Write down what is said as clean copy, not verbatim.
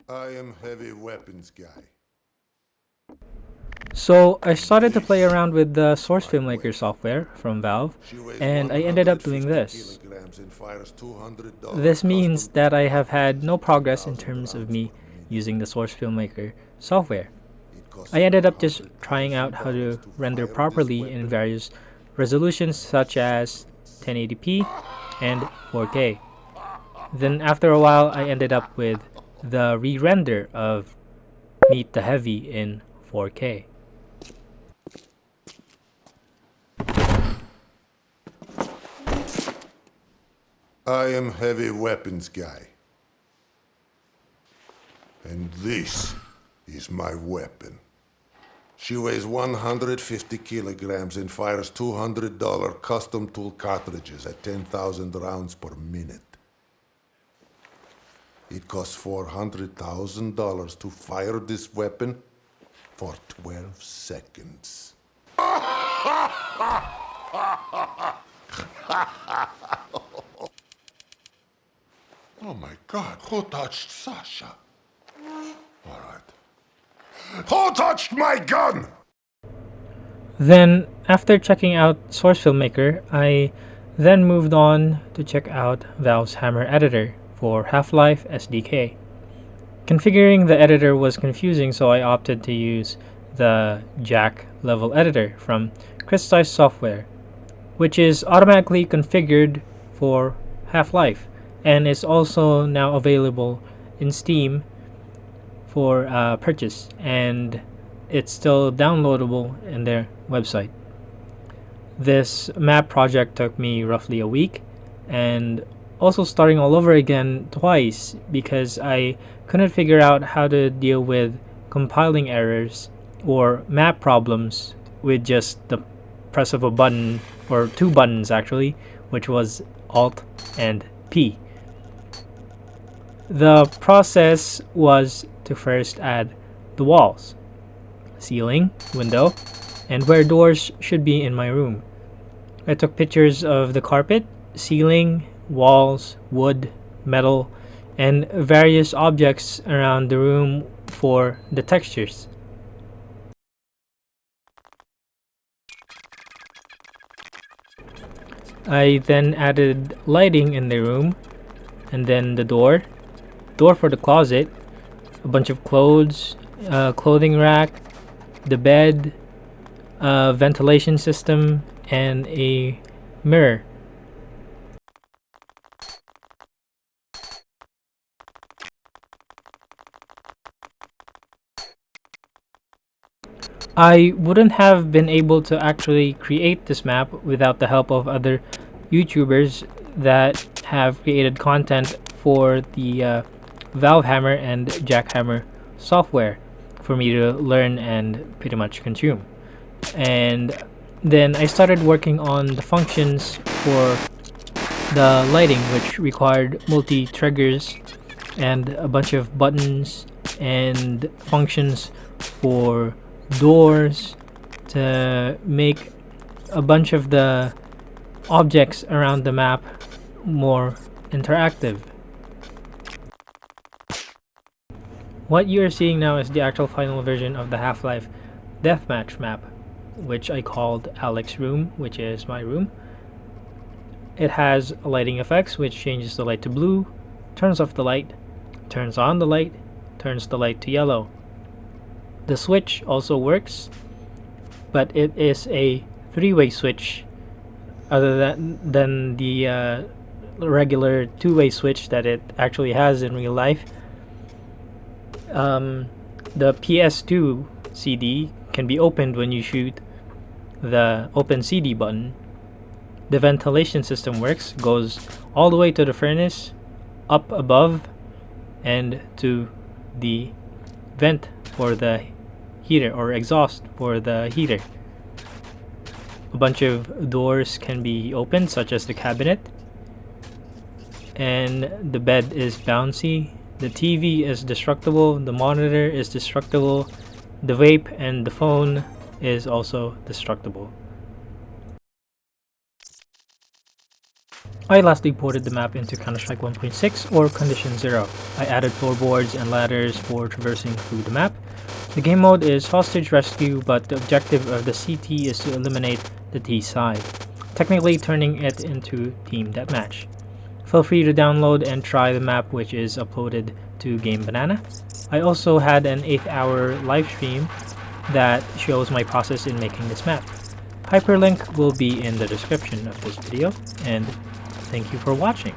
I am heavy weapons guy. So I started to play around with the Source Filmmaker software from Valve, She weighs and I ended up doing 150 this. kilograms and fires $200 This means custom that tool I have had cartridges no at progress in 10,000 terms of rounds me per minute. using the Source Filmmaker software. It costs I ended up just trying out how $400,000 to to render fire this properly in weapon. various resolutions such as 1080p and 4K. Then after a while I ended up with the re-render of Meet the Heavy in 4K. I am heavy weapons guy. And this is my weapon. She weighs 150 kilograms and fires $200 custom tool cartridges at 10,000 rounds per minute. It costs $400,000 to fire this weapon for 12 seconds. Oh my God, who touched Sasha? All right. Who touched my gun? Then, after checking out Source Filmmaker, I then moved on to check out Valve's Hammer editor for Half-Life SDK. Configuring the editor was confusing, so I opted to use the Jack level editor from Crystallized Software, which is automatically configured for Half-Life and is also now available in Steam for purchase, and it's still downloadable in their website. This map project took me roughly a week, and also starting all over again twice because I couldn't figure out how to deal with compiling errors or map problems with just the press of a button, or two buttons actually, which was Alt and P. The process was to first add the walls, ceiling, window, and where doors should be in my room. I took pictures of the carpet, ceiling, walls, wood, metal, and various objects around the room for the textures. I then added lighting in the room, and then the door for the closet, a bunch of clothes, clothing rack, the bed, a ventilation system, and a mirror. I wouldn't have been able to actually create this map without the help of other YouTubers that have created content for the Valve Hammer and Jackhammer software for me to learn and pretty much consume. And then I started working on the functions for the lighting, which required multi triggers and a bunch of buttons and functions for doors to make a bunch of the objects around the map more interactive. What you are seeing now is the actual final version of the Half-Life Deathmatch map, which I called Alex's Room, which is my room. It has lighting effects, which changes the light to blue, turns off the light, turns on the light, turns the light to yellow. The switch also works, but it is a three-way switch other than the regular two-way switch that it actually has in real life. The PS2 CD can be opened when you shoot the open CD button. The ventilation system works, goes all the way to the furnace, up above, and to the vent for the heater, or exhaust for the heater. A bunch of doors can be opened, such as the cabinet, and the bed is bouncy. The TV is destructible, the monitor is destructible, the vape and the phone is also destructible. I lastly ported the map into Counter-Strike 1.6 or Condition 0. I added floorboards and ladders for traversing through the map. The game mode is hostage rescue, but the objective of the CT is to eliminate the T side, technically turning it into Team Deathmatch. Feel free to download and try the map, which is uploaded to Game Banana. I also had an 8-hour live stream that shows my process in making this map. Hyperlink will be in the description of this video, and thank you for watching.